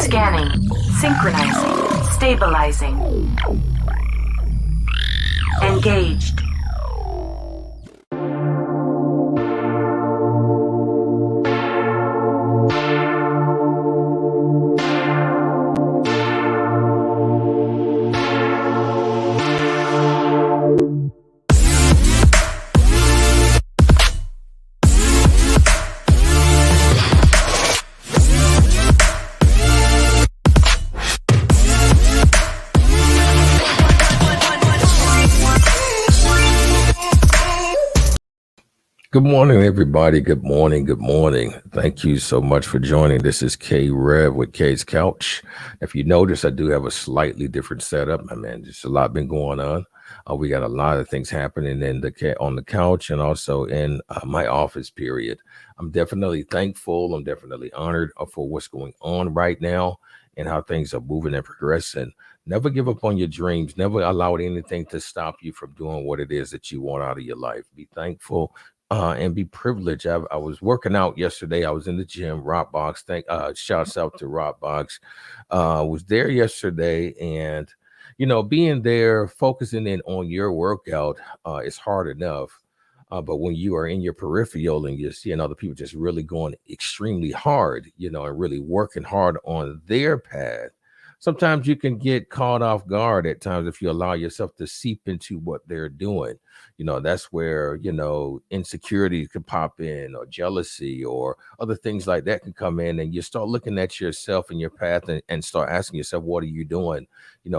Scanning, synchronizing, stabilizing. Engaged. Good morning, everybody. Good morning. Good morning. Thank you so much for joining. This is K Rev with K's Couch. If you notice, I do have a slightly different setup. I mean, just a lot been going on. We got a lot of things happening on the couch and also in my office. Period. I'm definitely thankful. I'm definitely honored for what's going on right now and how things are moving and progressing. Never give up on your dreams. Never allow anything to stop you from doing what it is that you want out of your life. Be thankful and be privileged. I was working out yesterday. I was in the gym. Rockbox, shouts out to Rockbox. Was there yesterday, and being there, focusing in on your workout is hard enough. But when you are in your peripheral and you're seeing other people just really going extremely hard, and really working hard on their path, sometimes you can get caught off guard at times if you allow yourself to seep into what they're doing. That's where, insecurity could pop in, or jealousy, or other things like that can come in, and you start looking at yourself and your path and start asking yourself, what are you doing?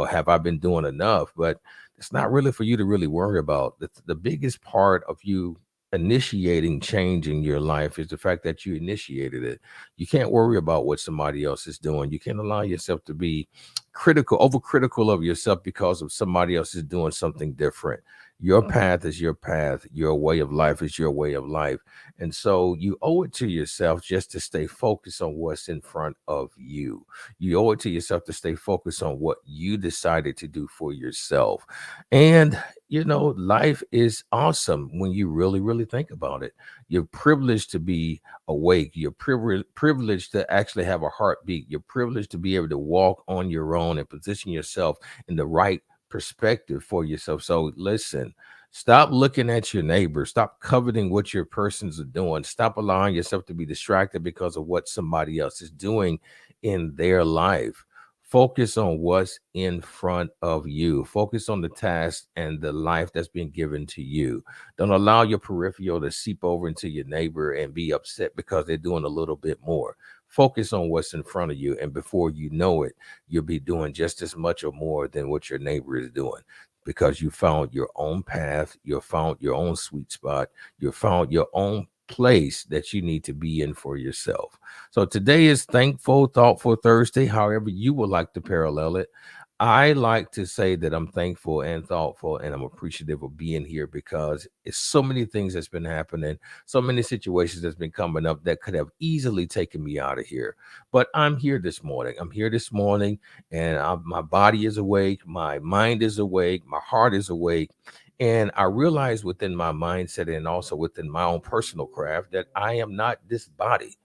Have I been doing enough? But it's not really for you to really worry about. The biggest part of you initiating change in your life is the fact that you initiated it. You can't worry about what somebody else is doing. You can't allow yourself to be overcritical of yourself because of somebody else is doing something different. Your path is your path. Your way of life is your way of life. And so you owe it to yourself just to stay focused on what's in front of you. You owe it to yourself to stay focused on what you decided to do for yourself. And life is awesome when you really, really think about it. You're privileged to be awake. You're privileged to actually have a heartbeat. You're privileged to be able to walk on your own and position yourself in the right perspective for yourself. So listen, stop looking at your neighbor. Stop coveting what your persons are doing. Stop allowing yourself to be distracted because of what somebody else is doing in their life. Focus on what's in front of you. Focus on the task and the life that's been given to you. Don't allow your peripheral to seep over into your neighbor and be upset because they're doing a little bit more. Focus on what's in front of you. And before you know it, you'll be doing just as much or more than what your neighbor is doing, because you found your own path. You found your own sweet spot. You found your own place that you need to be in for yourself. So today is Thankful, Thoughtful Thursday, however you would like to parallel it. I like to say that I'm thankful and thoughtful, and I'm appreciative of being here because it's so many things that's been happening, so many situations that's been coming up that could have easily taken me out of here. But I'm here this morning. And my body is awake, my mind is awake, my heart is awake. And I realize within my mindset and also within my own personal craft that I am not this body.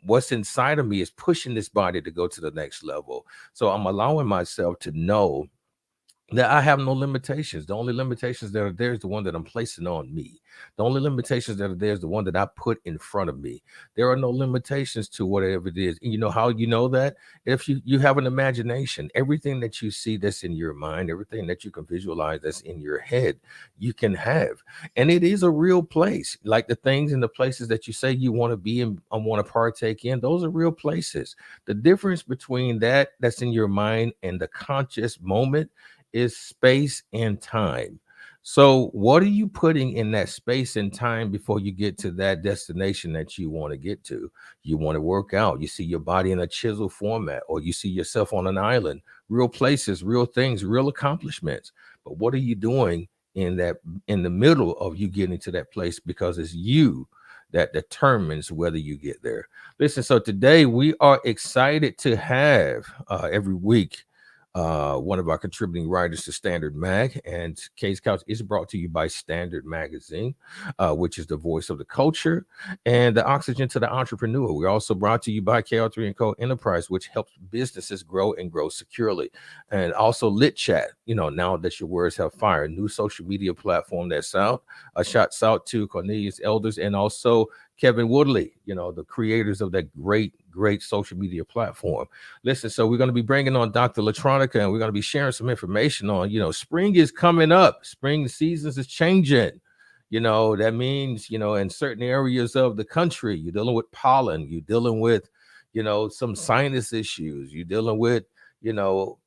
What's inside of me is pushing this body to go to the next level. So I'm allowing myself to know that I have no limitations. The only limitations that are there is the one that I'm placing on me. The only limitations that are there is the one that I put in front of me. There are no limitations to whatever it is. And you know how you know that? If you have an imagination, everything that you see that's in your mind, everything that you can visualize that's in your head, you can have. And it is a real place. Like the things and the places that you say you want to be in, I want to partake in, those are real places. The difference between that's in your mind and the conscious moment is space and time. So what are you putting in that space and time before you get to that destination that you want to get to? You want to work out. You see your body in a chisel format, or you see yourself on an island, real places, real things, real accomplishments. But what are you doing in the middle of you getting to that place? Because it's you that determines whether you get there. Listen, so today we are excited to have every week one of our contributing writers to Standard Mag. And K's Couch is brought to you by Standard Magazine, which is the voice of the culture and the oxygen to the entrepreneur. We're also brought to you by KR3 & Co. Enterprise, which helps businesses grow and grow securely. And also Lit Chat, now that your words have fire, new social media platform that's out. Shouts out to Cornelius Elders and also Kevin Woodley, the creators of that great social media platform. Listen, so we're going to be bringing on Dr. LaTronica, and we're going to be sharing some information on, spring is coming up. Spring seasons is changing. That means, in certain areas of the country, you're dealing with pollen, you're dealing with, some sinus issues, you're dealing with,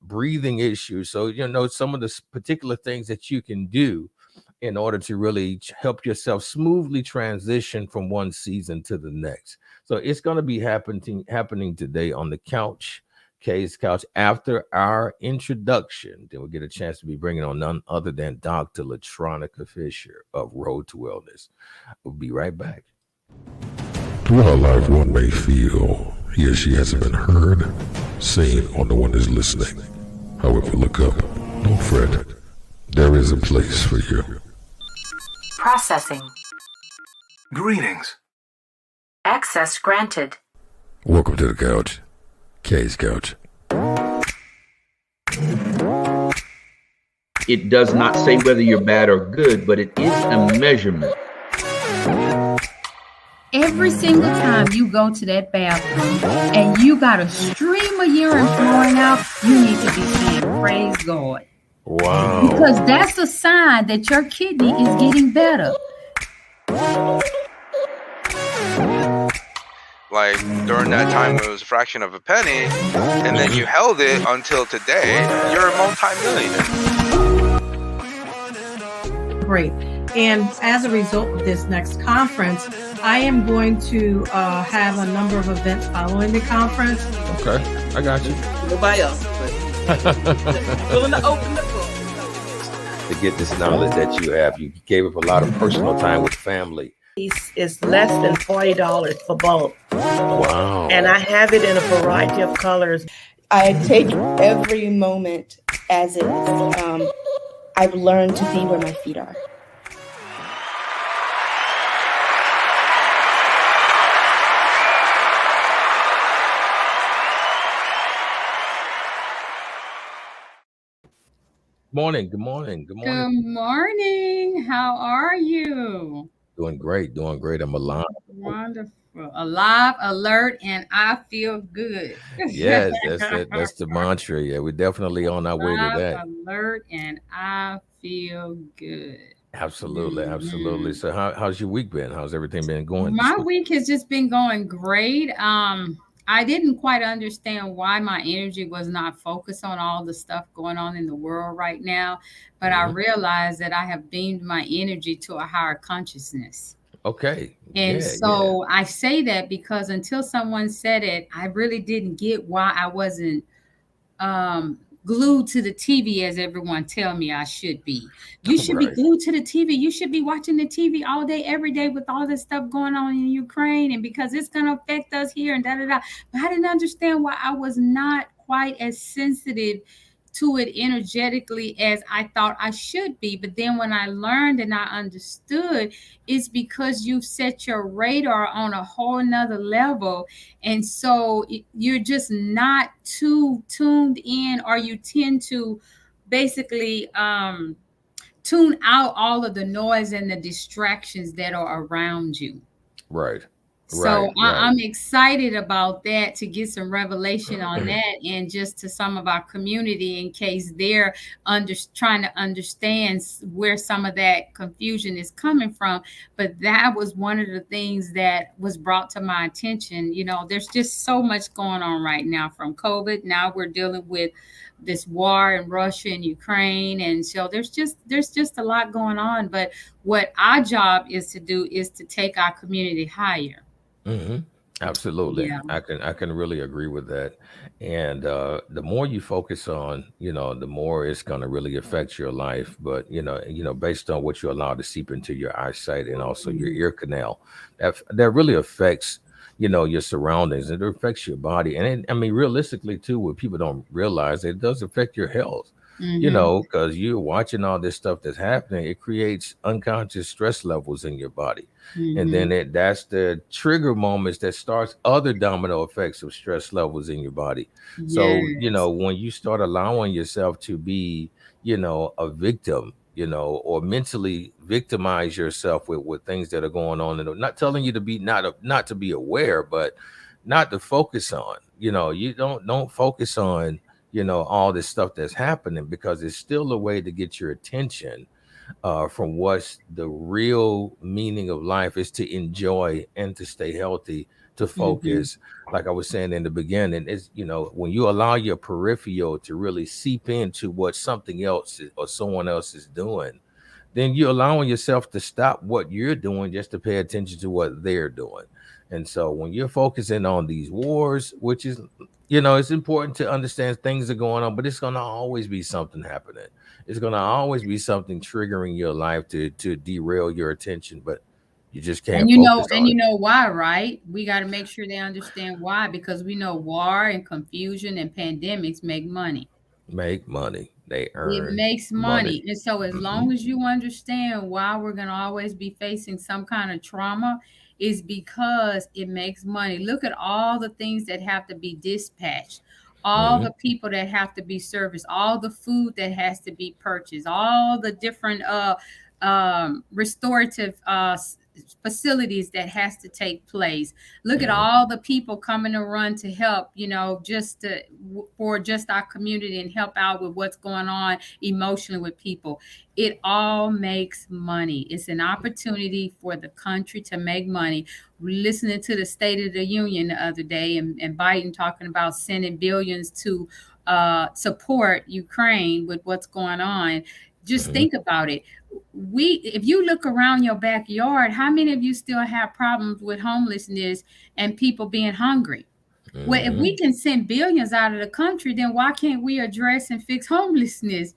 breathing issues. So, some of the particular things that you can do in order to really help yourself smoothly transition from one season to the next. So it's going to be happening today on the couch, K's Couch, after our introduction. Then we'll get a chance to be bringing on none other than Dr. LaTronica Fisher of Road to Wellness. We'll be right back. Throughout life, one may feel he or she hasn't been heard, seen, or no one is listening. However, look up, don't fret. There is a place for you. Processing. Greetings. Access granted. Welcome to the couch, K's Couch. It does not say whether you're bad or good, but it is a measurement. Every single time you go to that bathroom and you got a stream of urine flowing out, you need to be saying, praise God. Wow. Because that's a sign that your kidney is getting better. Like during that time when it was a fraction of a penny, and then you held it until today, you're a multi-millionaire. Great. And as a result of this next conference, I am going to have a number of events following the conference. Okay, I got you. Nobody else. Willing to open the book. To get this knowledge that you have, you gave up a lot of personal time with family. It's less than $40 for both. Wow. And I have it in a variety of colors. I take every moment as it is. I've learned to be where my feet are. Good morning. Good morning. How are you? Doing great. I'm alive. Wonderful. Alive, alert, and I feel good. Yes, that's the mantra. Yeah, we're definitely on our way to that. Alert, and I feel good. Absolutely. So how's your week been? How's everything been going? My week has just been going great. I didn't quite understand why my energy was not focused on all the stuff going on in the world right now, but I realized that I have beamed my energy to a higher consciousness. Okay. And I say that because until someone said it, I really didn't get why I wasn't glued to the TV as everyone tell me I should be. You should be glued to the TV. You should be watching the TV all day, every day with all this stuff going on in Ukraine, and because it's going to affect us here and da-da-da. But I didn't understand why I was not quite as sensitive to it energetically as I thought I should be. But then when I learned and I understood, it's because you've set your radar on a whole nother level. And so you're just not too tuned in, or you tend to basically tune out all of the noise and the distractions that are around you. Right. So I'm excited about that, to get some revelation on that, and just to some of our community in case they're trying to understand where some of that confusion is coming from. But that was one of the things that was brought to my attention. There's just so much going on right now, from COVID. Now we're dealing with this war in Russia and Ukraine. And so there's just a lot going on. But what our job is to do is to take our community higher. Mm-hmm. Absolutely. Yeah. I can really agree with that. And the more you focus on, the more it's going to really affect your life. But, based on what you allow to seep into your eyesight and also your ear canal, that really affects your surroundings. It affects your body. And I mean, realistically too, what people don't realize, it does affect your health, because you're watching all this stuff that's happening. It creates unconscious stress levels in your body. And then that's the trigger moments that starts other domino effects of stress levels in your body. So, Yes. when you start allowing yourself to be, a victim, or mentally victimize yourself with things that are going on, and I'm not telling you to be not to be aware, but not to focus on, you don't focus on, all this stuff that's happening, because it's still a way to get your attention from what's the real meaning of life is to enjoy and to stay healthy, to focus. Like I was saying in the beginning, is when you allow your peripheral to really seep into what something else or someone else is doing, then you're allowing yourself to stop what you're doing just to pay attention to what they're doing. And so when you're focusing on these wars, which is, it's important to understand things are going on, but it's going to always be something happening. It's going to always be something triggering your life to derail your attention, but you just can't focus And on you it. know why, right? We got to make sure they understand why, because we know war and confusion and pandemics make money. Make money. They It earn makes money. money. And so, as Hmm. long as you understand why we're going to always be facing some kind of trauma, is because it makes money. Look at all the things that have to be dispatched, all Hmm. the people that have to be serviced, all the food that has to be purchased, all the different restorative facilities that has to take place. Look at Hmm. all the people coming to run to help, just for just our community and help out with what's going on emotionally with people. It all makes money. It's an opportunity for the country to make money. Listening to the State of the Union the other day, and Biden talking about sending billions to support Ukraine with what's going on. Just Hmm. think about it. If you look around your backyard, how many of you still have problems with homelessness and people being hungry? Well, if Hmm. we can send billions out of the country, then why can't we address and fix homelessness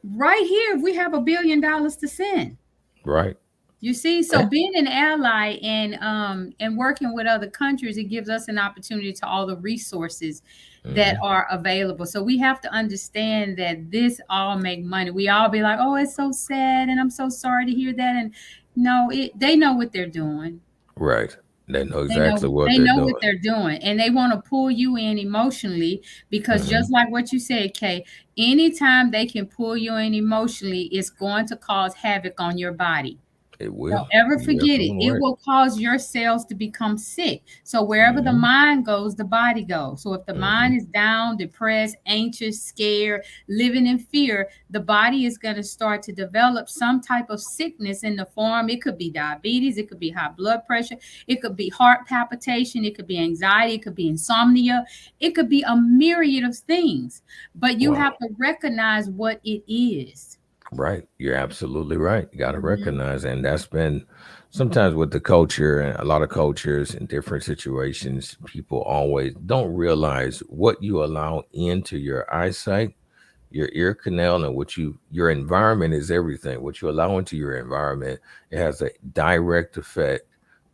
right here if we have $1 billion to send? Right. You see, so being an ally and working with other countries, it gives us an opportunity to all the resources that Hmm. are available. So we have to understand that this all make money. We all be like, "Oh, it's so sad, and I'm so sorry to hear that." And no, they know what they're doing. Right. They know They know exactly what they they're know what doing. they're doing, and they want to pull you in emotionally because Hmm. just like what you said, Kay, anytime they can pull you in emotionally, it's going to cause havoc on your body. It Don't will. ever You're forget it. absolutely It right. will cause your cells to become sick. So wherever the Hmm. mind goes, the body goes. So if the Hmm. mind is down, depressed, anxious, scared, living in fear, the body is going to start to develop some type of sickness in the form. It could be diabetes, it could be high blood pressure, it could be heart palpitation, it could be anxiety, it could be insomnia, it could be a myriad of things. But you Wow. have to recognize what it is. Right. You're absolutely right. You got to Mhm. recognize, and that's been sometimes with the culture and a lot of cultures in different situations, people always don't realize what you allow into your eyesight, your ear canal, and your environment is everything. What you allow into your environment, it has a direct effect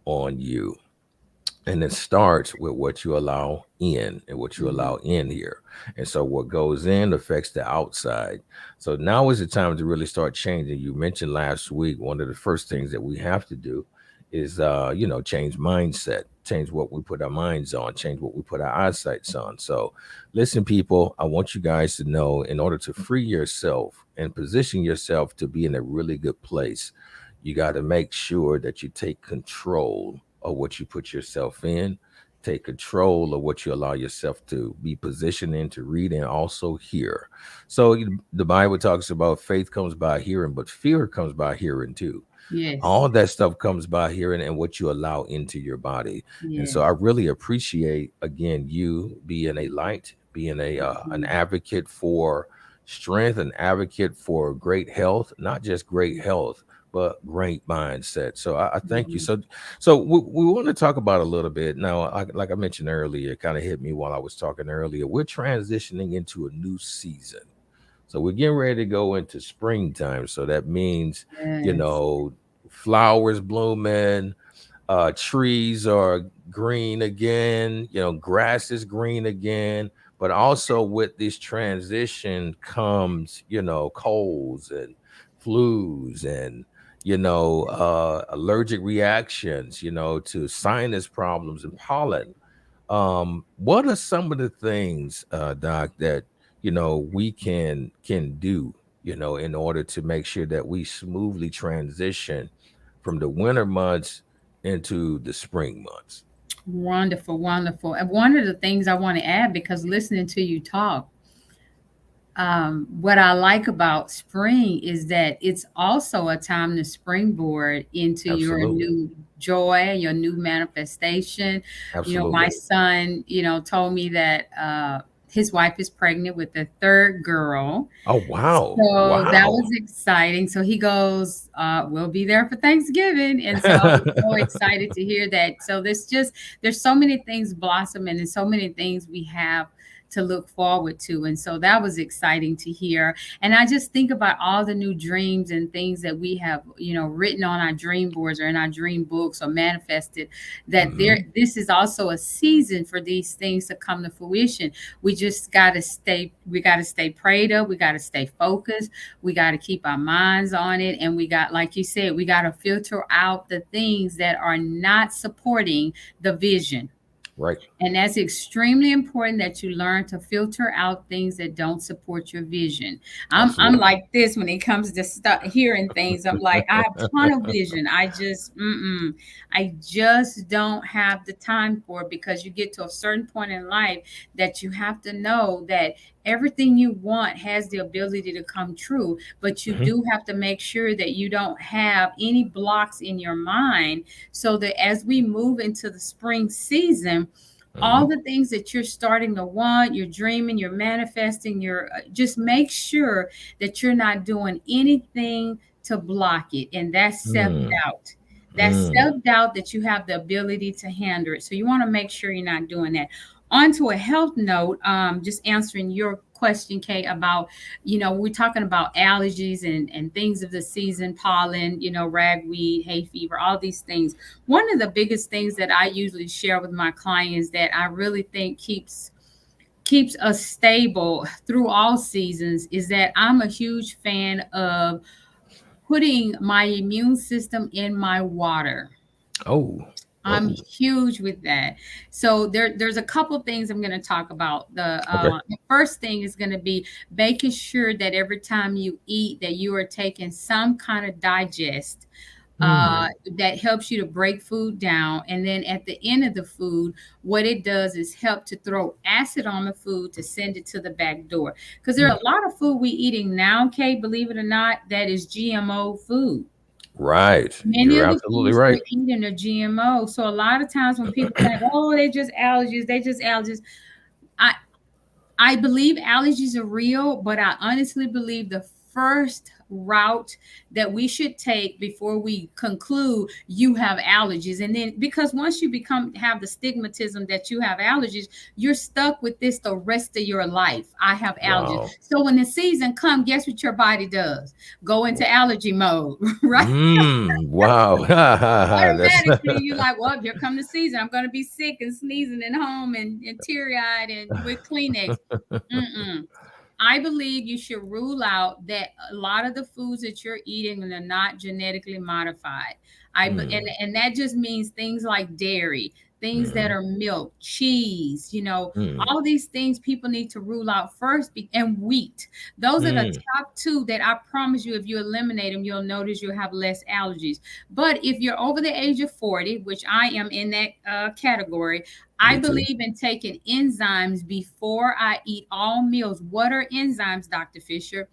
on you. And it starts with what you allow in and what you Mhm. allow in here. And so what goes in affects the outside. So now is the time to really start changing. You mentioned last week, one of the first things that we have to do is change mindset, change what we put our minds on, change what we put our eyesights on. So listen, people, I want you guys to know, in order to free yourself and position yourself to be in a really good place, you got to make sure that you take control of what you put yourself in, take control of what you allow yourself to be positioned in to read and also hear. So the Bible talks about faith comes by hearing, but fear comes by hearing too. Yes. All of that stuff comes by hearing and what you allow into your body. And so I Yes. really appreciate, again, you being a light, being an Mhm. advocate for strength, an advocate for great health, not just great health, but great mindset. So I thank you. Mhm. So we want to talk about a little bit now. Like I mentioned earlier, it kind of hit me while I was talking earlier. We're transitioning into a new season. So we're getting ready to go into springtime. So that means, you Yes. know, flowers blooming, trees are green again, grass is green again, but also with this transition comes, colds and flus and allergic reactions, to sinus problems and pollen. What are some of the things, Doc, that we can do, in order to make sure that we smoothly transition from the winter months into the spring months? Wonderful, wonderful. And one of the things I want to add, because listening to you talk, what I like about spring is that it's also a time to springboard into your Absolutely. new joy, your new manifestation. My Absolutely. son, told me that his wife is pregnant with the third girl. Oh, wow. So that Wow. was exciting. So he goes, we'll be there for Thanksgiving. And so I was so excited to hear that. So there's so many things blossoming and so many things we have to look forward to. And so that was exciting to hear. And I just think about all the new dreams and things that we have, written on our dream boards or in our dream books or manifested, that this is also a season for these things to come to fruition. We just we got to stay prayed up. We got to stay focused. We got to keep our minds on it. And we got, like you said, we got to filter out the things that are not supporting the vision. Right. And that's extremely important, that you learn to filter out things that don't support your vision. I'm like this when it comes to hearing things. I'm like, I have tunnel vision. I just don't have the time for it, because you get to a certain point in life that you have to know that everything you want has the ability to come true, but you do have to make sure that you don't have any blocks in your mind, so that as we move into the spring season, all the things that you're starting to want, you're dreaming, you're manifesting, you're just make sure that you're not doing anything to block it. And that's self-doubt. That's self-doubt, that you have the ability to handle it. So you want to make sure you're not doing that. On to a health note, just answering your question, Kay, about, we're talking about allergies and things of the season, pollen, ragweed, hay fever, all these things. One of the biggest things that I usually share with my clients that I really think keeps us stable through all seasons is that I'm a huge fan of putting my immune system in my water. I'm huge with that. So there's a couple things I'm going to talk about. The first thing is going to be making sure that every time you eat, that you are taking some kind of digest that helps you to break food down. And then at the end of the food, what it does is help to throw acid on the food to send it to the back door. Because there are a lot of food we eating now, Kate, believe it or not, that is GMO food. Right. Many You're of the absolutely foods right. we're eating are GMO. So a lot of times when people think, oh, they just allergies. I believe allergies are real, but I honestly believe the first route that we should take before we conclude you have allergies, and then because once you have the stigmatism that you have allergies, you're stuck with this the rest of your life. I have allergies. Wow. So when the season comes, guess what your body does? Go into allergy mode, right? Wow. Automatically, you're like, well, here come the season. I'm going to be sick and sneezing at home and teary-eyed and with Kleenex. I believe you should rule out that a lot of the foods that you're eating are not genetically modified. And that just means things like dairy, things that are milk, cheese, all these things people need to rule out first. And wheat. Those are the top two that I promise you, if you eliminate them, you'll notice you'll have less allergies. But if you're over the age of 40, which I am in that category, I believe in taking enzymes before I eat all meals. What are enzymes, Dr. Fisher?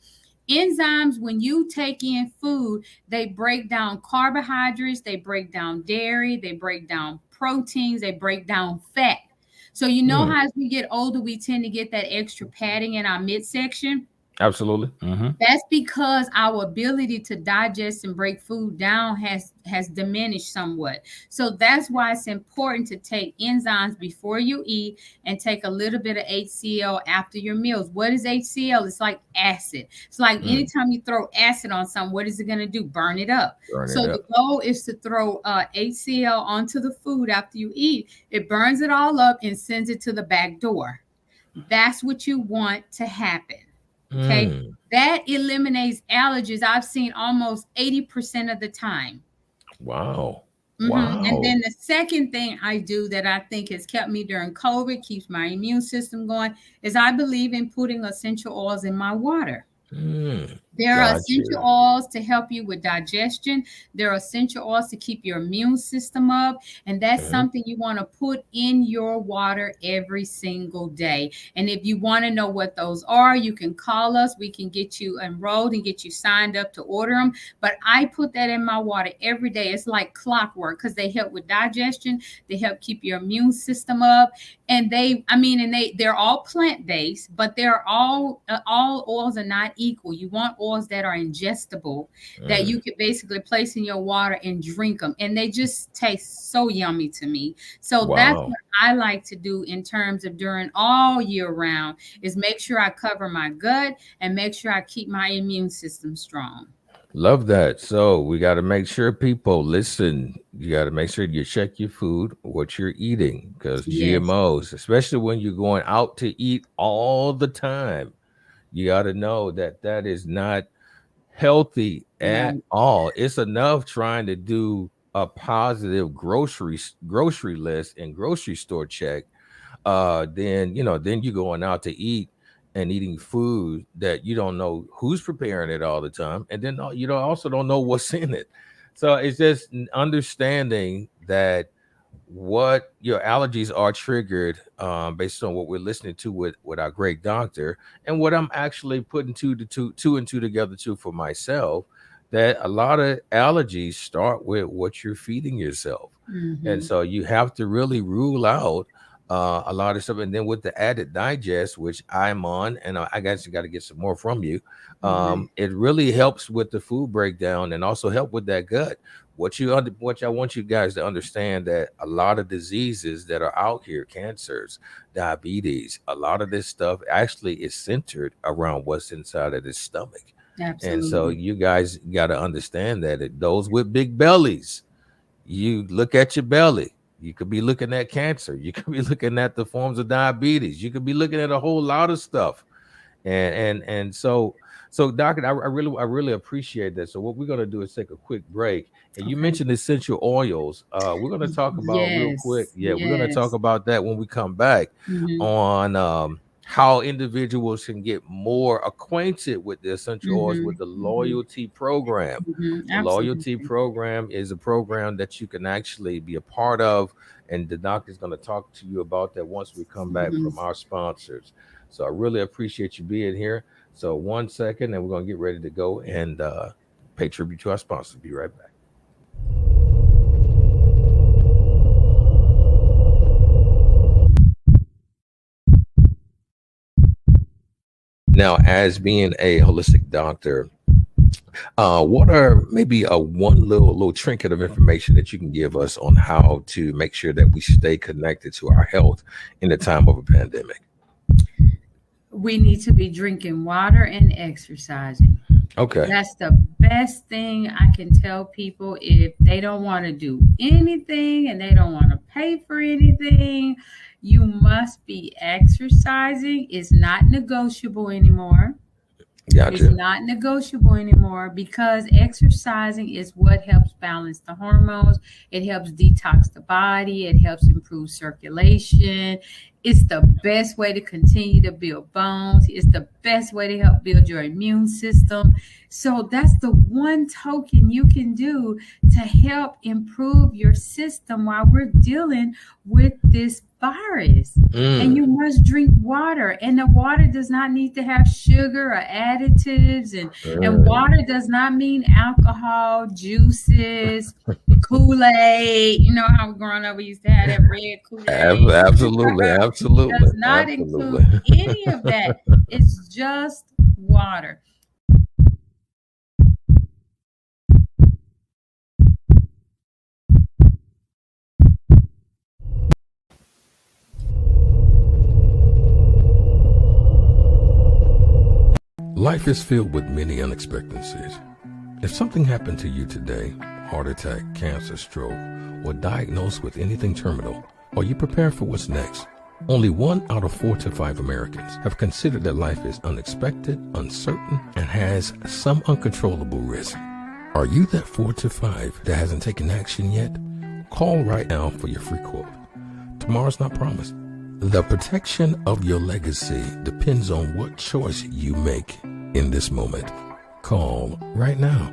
Enzymes, when you take in food, they break down carbohydrates, they break down dairy, they break down proteins, they break down fat. So how as we get older, we tend to get that extra padding in our midsection. Absolutely. That's because our ability to digest and break food down has diminished somewhat. So that's why it's important to take enzymes before you eat and take a little bit of HCl after your meals. What is HCl? It's like acid. It's like anytime you throw acid on something, what is it going to do? Burn it up. Burn So it the up. goal is to throw HCl onto the food after you eat. It burns it all up and sends it to the back door. That's what you want to happen. Okay. That eliminates allergies. I've seen almost 80% of the time. Wow. And Wow. then the second thing I do that I think has kept me during COVID, keeps my immune system going, is I believe in putting essential oils in my water. There are essential oils to help you with digestion. There are essential oils to keep your immune system up. And that's something you want to put in your water every single day. And if you want to know what those are, you can call us. We can get you enrolled and get you signed up to order them. But I put that in my water every day. It's like clockwork because they help with digestion. They help keep your immune system up. And they're all plant-based, but they're all oils are not equal. You want oils that are ingestible, that you could basically place in your water and drink them. And they just taste so yummy to me. So that's what I like to do in terms of during all year round is make sure I cover my gut and make sure I keep my immune system strong. Love that. So we got to make sure people listen. You got to make sure you check your food, what you're eating, because GMOs, especially when you're going out to eat all the time, you got to know that that is not healthy at all. It's enough trying to do a positive grocery list and grocery store check. Then you're going out to eat and eating food that you don't know who's preparing it all the time, and then you also don't know what's in it. So it's just understanding that what your allergies are triggered based on what we're listening to with our great doctor, and what I'm actually putting two and two together too for myself, that a lot of allergies start with what you're feeding yourself. And so you have to really rule out a lot of stuff. And then with the added digest, which I'm on, and I guess you got to get some more from you, it really helps with the food breakdown and also help with that gut. What I want you guys to understand, that a lot of diseases that are out here, cancers, diabetes, a lot of this stuff actually is centered around what's inside of the stomach. Absolutely. And so you guys got to understand that those with big bellies, you look at your belly. You could be looking at cancer. You could be looking at the forms of diabetes. You could be looking at a whole lot of stuff. And so Doctor, I really appreciate that. So what we're going to do is take a quick break. And you mentioned essential oils. We're going to talk about real quick. We're going to talk about that when we come back on how individuals can get more acquainted with the essential oils with the loyalty program. The loyalty program is a program that you can actually be a part of, and the doctor's going to talk to you about that once we come back from our sponsors. So I really appreciate you being here. So 1 second, and we're going to get ready to go and pay tribute to our sponsors. Be right back. Now, as being a holistic doctor, what are maybe one little trinket of information that you can give us on how to make sure that we stay connected to our health in the time of a pandemic? We need to be drinking water and exercising. Okay. That's the best thing I can tell people. If they don't want to do anything and they don't want to pay for anything, you must be exercising. It's not negotiable anymore. Gotcha. It's not negotiable anymore, because exercising is what helps balance the hormones. It helps detox the body. It helps improve circulation. It's the best way to continue to build bones. It's the best way to help build your immune system. So that's the one token you can do to help improve your system while we're dealing with this virus. And you must drink water, and the water does not need to have sugar or additives, and water does not mean alcohol, juices, Kool-Aid. You know how growing up we used to have that red Kool-Aid. Absolutely. Does not include any of that. It's just water. Life is filled with many unexpectancies. If something happened to you today, heart attack, cancer, stroke, or diagnosed with anything terminal, are you prepared for what's next? Only 1 out of 4 to 5 Americans have considered that life is unexpected, uncertain, and has some uncontrollable risk. Are you that 4 to 5 that hasn't taken action yet? Call right now for your free quote. Tomorrow's not promised. The protection of your legacy depends on what choice you make in this moment. Call right now.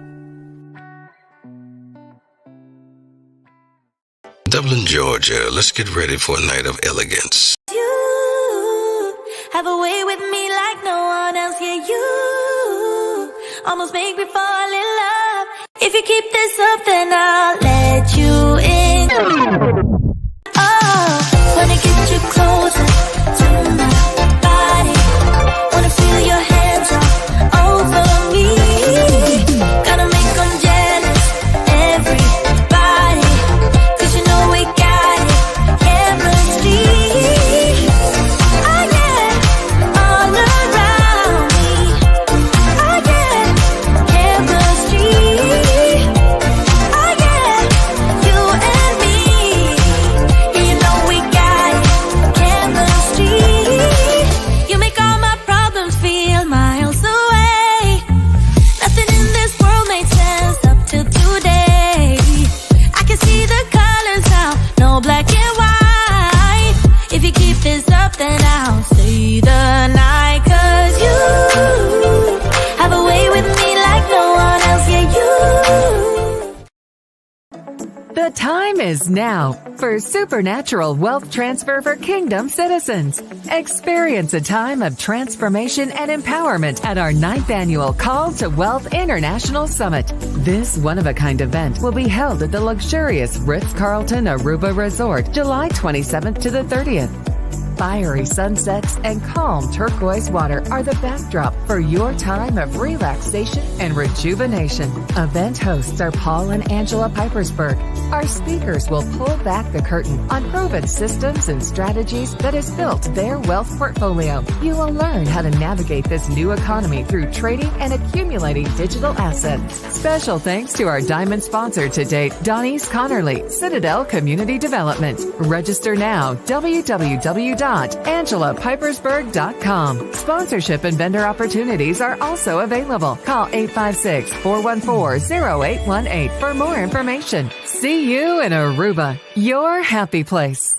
Dublin, Georgia. Let's get ready for a night of elegance. You have a way with me like no one else. Yeah, you almost make me fall in love. If you keep this up, then I'll let you in. Oh, wanna get you closer to my body. Wanna feel your hands all over me. Gotta make them jealous, everybody. Cause you know we got it, chemistry. Oh yeah, all around me. Oh yeah, chemistry. Oh yeah, you and me. Yeah, you know we got it, chemistry. You make all my problems feel miles away. Nothing in this world made sense up till today. I can see the colors now, no black and white. If you keep this up, then I'll stay the night. Cause you have a way with me like no one else. Yeah, you. The time is now for Supernatural Wealth Transfer for Kingdom citizens. Experience a time of transformation and empowerment at our 9th annual Call to Wealth International Summit. This one-of-a-kind event will be held at the luxurious Ritz-Carlton Aruba Resort, July 27th to the 30th. Fiery sunsets and calm turquoise water are the backdrop for your time of relaxation and rejuvenation. Event hosts are Paul and Angela Pipersberg. Our speakers will pull back the curtain on proven systems and strategies that has built their wealth portfolio. You will learn how to navigate this new economy through trading and accumulating digital assets. Special thanks to our diamond sponsor to date, Donnies Connerly, Citadel Community Development. Register now, www.angelapipersberg.com. Sponsorship and vendor opportunities are also available. Call 856-414-0818 for more information. See you in Aruba, your happy place.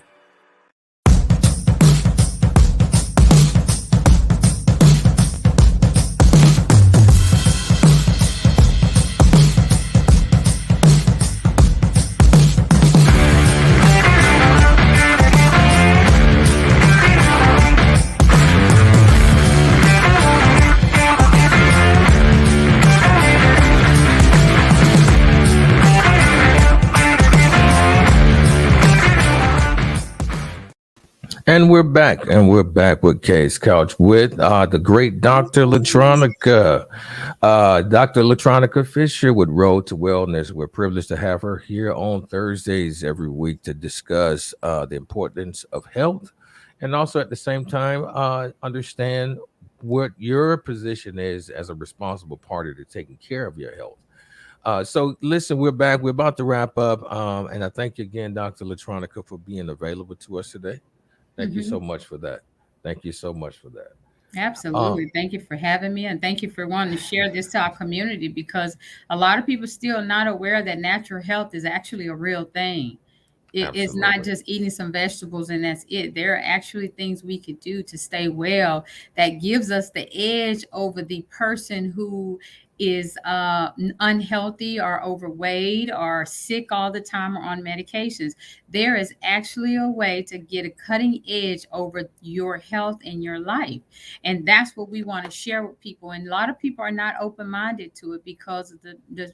And we're back with K's Couch with the great Dr. LaTronica. Dr. LaTronica Fisher with Road to Wellness. We're privileged to have her here on Thursdays every week to discuss the importance of health and also at the same time understand what your position is as a responsible party to taking care of your health. So listen, we're back. We're about to wrap up. And I thank you again, Dr. LaTronica, for being available to us today. Thank you so much for that. Thank you so much for that. Absolutely. Thank you for having me. And thank you for wanting to share this to our community, because a lot of people still not aware that natural health is actually a real thing. It's not just eating some vegetables and that's it. There are actually things we could do to stay well that gives us the edge over the person who is unhealthy or overweight or sick all the time or on medications. There is actually a way to get a cutting edge over your health and your life. And that's what we want to share with people. And a lot of people are not open-minded to it because of the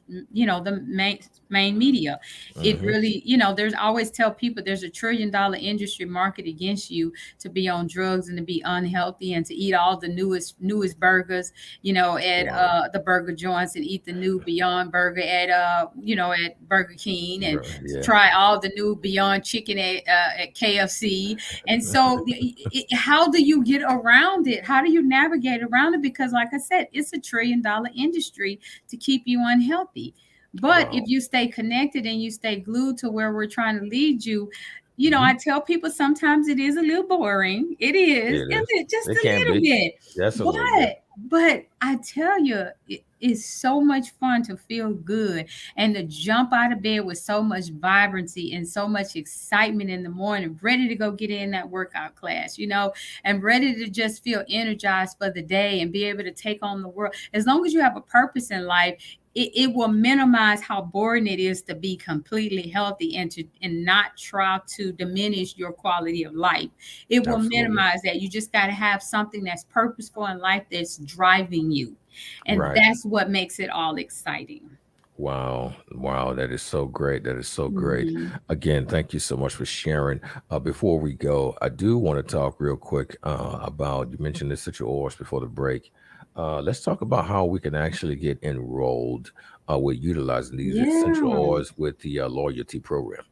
main media. It really, there's always tell people there's $1 trillion industry market against you to be on drugs and to be unhealthy and to eat all the newest burgers, at the burger joints, and eat the new Beyond Burger at Burger King, and try all the new Beyond Chicken at KFC. And so how do you get around it? How do you navigate around it? Because like I said, it's $1 trillion industry to keep you unhealthy. But if you stay connected and you stay glued to where we're trying to lead you, I tell people sometimes it is a little boring. It is. Just a little bit. That's a little bit. But I tell you, it is so much fun to feel good and to jump out of bed with so much vibrancy and so much excitement in the morning, ready to go get in that workout class, and ready to just feel energized for the day and be able to take on the world. As long as you have a purpose in life, it will minimize how boring it is to be completely healthy and not try to diminish your quality of life. It will minimize that. You just got to have something that's purposeful in life that's driving you. And that's what makes it all exciting. Wow. That is so great. That is so great. Again, thank you so much for sharing. Before we go, I do want to talk real quick about, you mentioned the essential oils before the break. Let's talk about how we can actually get enrolled with utilizing these essential oils with the loyalty program.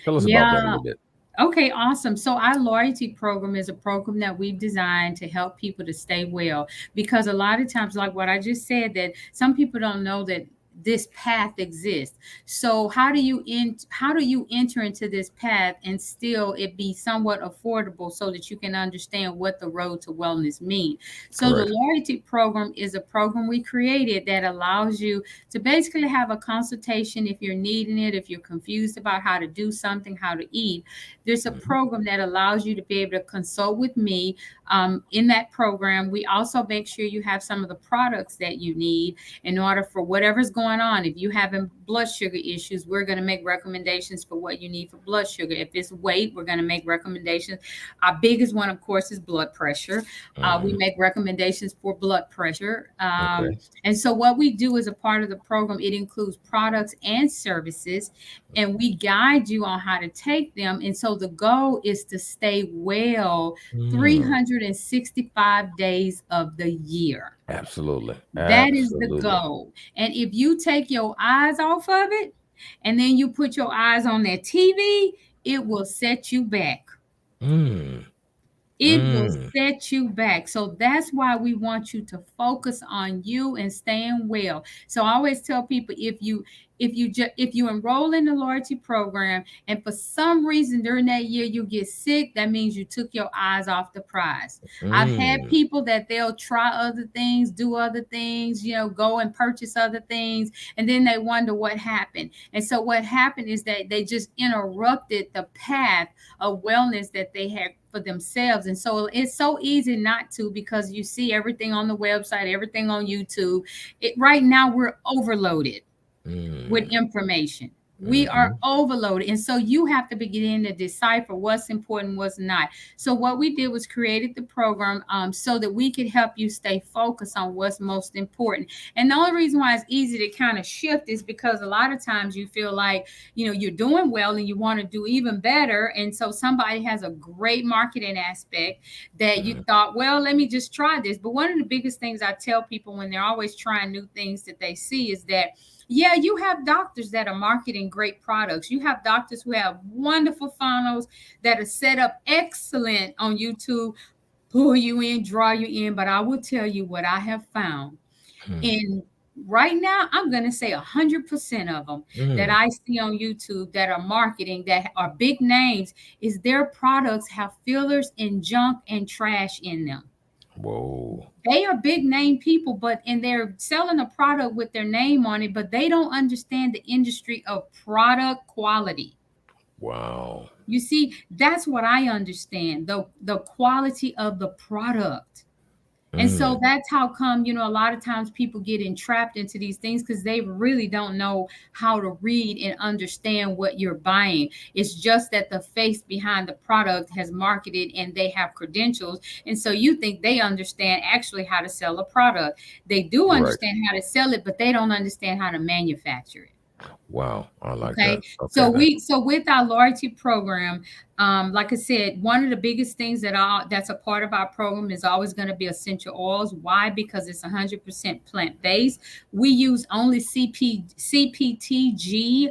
Tell us about that a little bit. Okay, awesome. So our loyalty program is a program that we've designed to help people to stay well, because a lot of times, like what I just said, that some people don't know that this path exists. So how do you enter into this path and still it be somewhat affordable so that you can understand what the road to wellness means? So the loyalty program is a program we created that allows you to basically have a consultation if you're needing it, if you're confused about how to do something, how to eat. There's a program that allows you to be able to consult with me. In that program, we also make sure you have some of the products that you need in order for whatever's going on. If you having blood sugar issues, we're going to make recommendations for what you need for blood sugar. If it's weight, we're going to make recommendations. Our biggest one, of course, is blood pressure. We make recommendations for blood pressure. And so what we do as a part of the program, it includes products and services, and we guide you on how to take them. And so the goal is to stay well 365 days of the year. Absolutely. That is the goal. And if you take your eyes off of it and then you put your eyes on that TV, it will set you back. It will set you back. So that's why we want you to focus on you and staying well. So I always tell people, if you enroll in the loyalty program and for some reason during that year you get sick, that means you took your eyes off the prize. I've had people that they'll try other things, do other things, go and purchase other things, and then they wonder what happened. And so what happened is that they just interrupted the path of wellness that they had for themselves. And so it's so easy not to, because you see everything on the website, everything on YouTube. Right now we're overloaded with information. We are overloaded. And so you have to begin to decipher what's important, what's not. So what we did was created the program so that we could help you stay focused on what's most important. And the only reason why it's easy to kind of shift is because a lot of times you feel like, you're doing well and you want to do even better. And so somebody has a great marketing aspect that you thought, well, let me just try this. But one of the biggest things I tell people when they're always trying new things that they see is that, yeah, you have doctors that are marketing great products. You have doctors who have wonderful funnels that are set up excellent on YouTube, pull you in, draw you in. But I will tell you what I have found. And right now, I'm going to say 100% of them that I see on YouTube that are marketing, that are big names, is their products have fillers and junk and trash in them. Whoa. They are big name people, and they're selling a product with their name on it, but they don't understand the industry of product quality. Wow. You see, that's what I understand, the quality of the product. And so that's how come, a lot of times people get entrapped into these things because they really don't know how to read and understand what you're buying. It's just that the face behind the product has marketed and they have credentials. And so you think they understand actually how to sell a product. They do Right. understand how to sell it, but they don't understand how to manufacture it. Wow. I like Okay. that. Okay. So with our loyalty program, like I said, one of the biggest things that's a part of our program is always going to be essential oils. Why? Because it's 100% plant-based. We use only CPTG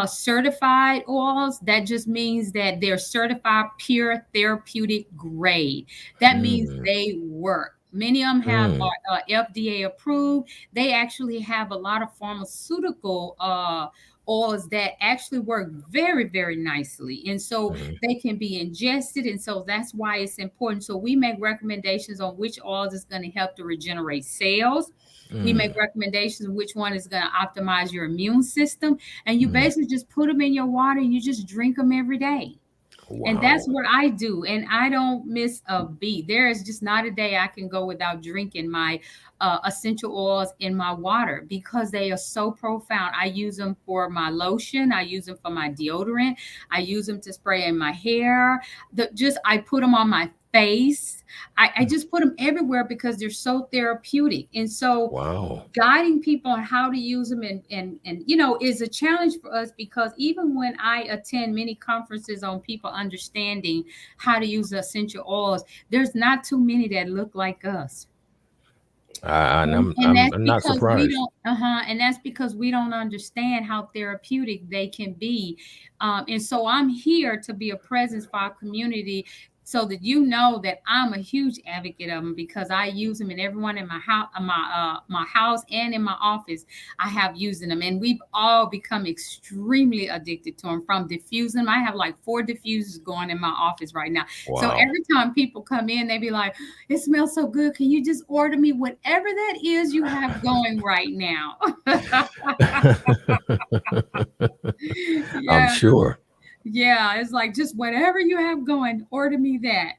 certified oils. That just means that they're certified pure therapeutic grade. That means they work. Many of them have FDA approved. They actually have a lot of pharmaceutical oils that actually work very, very nicely. And so they can be ingested. And so that's why it's important. So we make recommendations on which oils is going to help to regenerate cells. We make recommendations on which one is going to optimize your immune system. And you basically just put them in your water and you just drink them every day. Wow. And that's what I do. And I don't miss a beat. There is just not a day I can go without drinking my essential oils in my water because they are so profound. I use them for my lotion. I use them for my deodorant. I use them to spray in my hair. I put them on my face. I just put them everywhere because they're so therapeutic. And so guiding people on how to use them and is a challenge for us because even when I attend many conferences on people understanding how to use essential oils, there's not too many that look like us. I'm That's not because we surprised. don't and that's because we don't understand how therapeutic they can be. And so I'm here to be a presence for our community so that that I'm a huge advocate of them because I use them in everyone in my house, my house and in my office. I have using them, and we've all become extremely addicted to them. From diffusing, I have like 4 diffusers going in my office right now. Wow. So every time people come in, they be like, "It smells so good. Can you just order me whatever that is you have going right now?" I'm sure. Yeah, it's like just whatever you have going, order me that.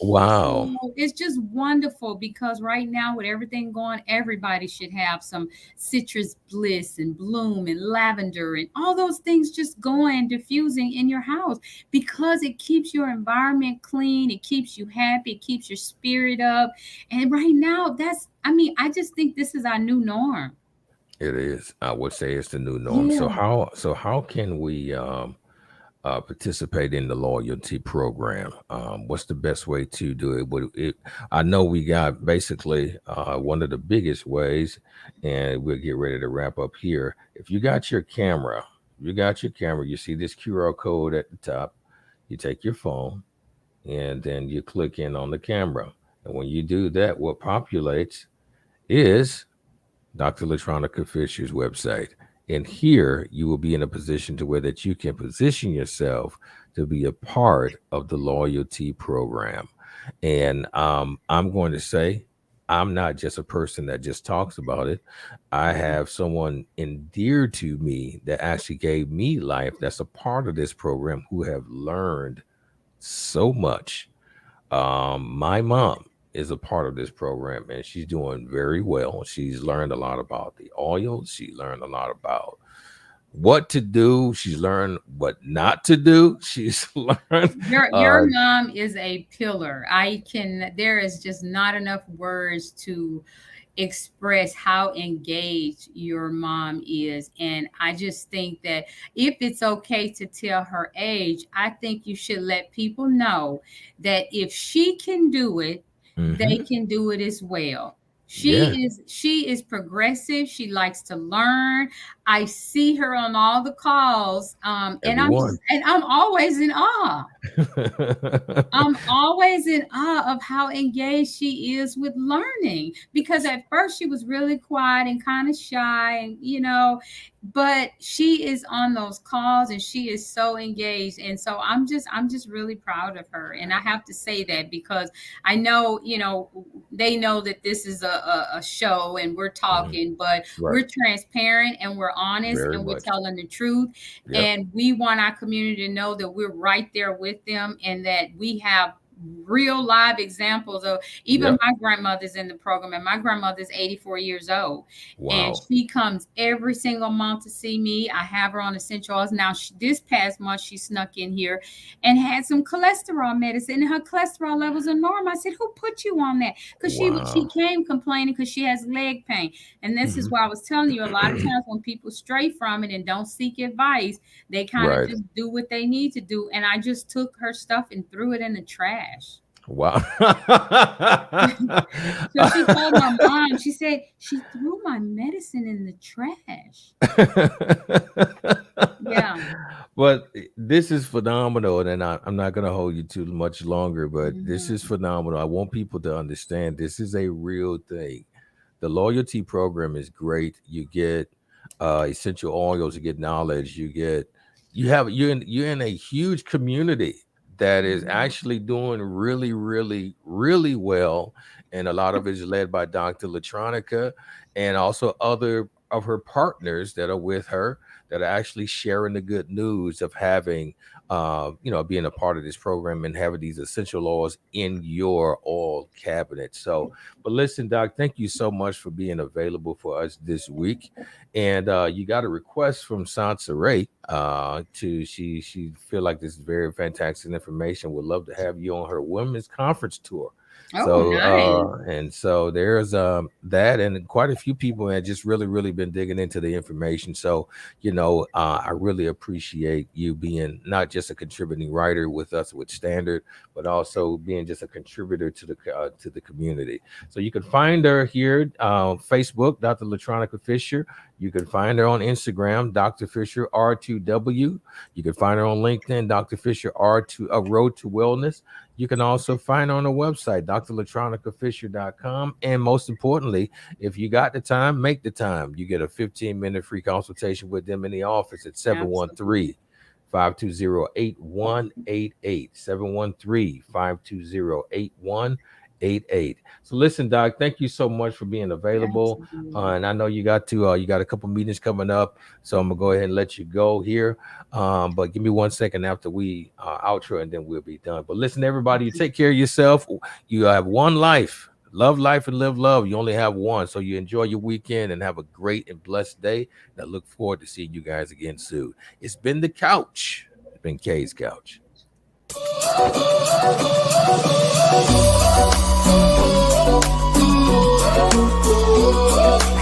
Wow. So it's just wonderful because right now with everything going, everybody should have some citrus bliss and bloom and lavender and all those things just going, diffusing in your house because it keeps your environment clean, it keeps you happy, it keeps your spirit up. And right now, I just think this is our new norm. It is. I would say it's the new norm. Yeah. So how can we participate in the loyalty program? What's the best way to do it? I know we got basically one of the biggest ways, and we'll get ready to wrap up here. If you got your camera, you see this QR code at the top. You take your phone, and then you click in on the camera. And when you do that, what populates is Dr. LaTronica Fisher's website. And here you will be in a position to where that you can position yourself to be a part of the loyalty program. And I'm going to say, I'm not just a person that just talks about it. I have someone endeared to me that actually gave me life that's a part of this program who have learned so much. My mom is a part of this program and she's doing very well. She's learned a lot about the oils. She learned a lot about what to do. She's learned what not to do. She's learned. Your mom is a pillar. There is just not enough words to express how engaged your mom is. And I just think that if it's okay to tell her age, I think you should let people know that if she can do it, they can do it as well. She is progressive. She likes to learn. I see her on all the calls, and I'm always in awe. I'm always in awe of how engaged she is with learning because at first she was really quiet and kind of shy, but she is on those calls and she is so engaged. And so I'm just really proud of her. And I have to say that because I know, they know that this is a show and we're talking, but we're transparent and we're honest and we're telling the truth. And we want our community to know that we're right there with them and that we have real live examples of even my grandmother's in the program, and my grandmother's 84 years old. Wow. And she comes every single month to see me. I have her on essential oils. Now, this past month, she snuck in here and had some cholesterol medicine, and her cholesterol levels are normal. I said, who put you on that? Because she came complaining because she has leg pain. And this is why I was telling you, a lot of times when people stray from it and don't seek advice, they kind of just do what they need to do. And I just took her stuff and threw it in the trash. Wow. So she told my mom, she said, she threw my medicine in the trash. Yeah. But this is phenomenal. And I'm not going to hold you too much longer, but this is phenomenal. I want people to understand this is a real thing. The loyalty program is great. You get essential oils, you get knowledge, you're in a huge community that is actually doing really, really, really well. And a lot of it is led by Dr. LaTronica and also other of her partners that are with her that are actually sharing the good news of having, being a part of this program and having these essential oils in your oil cabinet. So, but listen, Doc, thank you so much for being available for us this week. And you got a request from Sansaray she feel like this is very fantastic information. Would love to have you on her women's conference tour. Nice. So there's that, and quite a few people have just really been digging into the information. So I really appreciate you being not just a contributing writer with us with Standard, but also being just a contributor to the community. So you can find her here Facebook, Dr. LaTronica Fisher. You can find her on Instagram, Dr. Fisher R2W. You can find her on LinkedIn, Dr. Fisher R2 Road to Wellness. You can also find her on the website, drlatonicafisher.com. And most importantly, if you got the time, make the time. You get a 15-minute free consultation with them in the office at 713-520-8188. 713-520-8188. So listen, Doc, thank you so much for being available. And I know you got a couple meetings coming up, so I'm gonna go ahead and let you go here. But give me 1 second after we outro, and then we'll be done. But listen, everybody, you take care of yourself. You have one life. Love life and live love. You only have one. So you enjoy your weekend and have a great and blessed day. And I look forward to seeing you guys again soon. It's been the Couch. It's been Kay's Couch. Oh,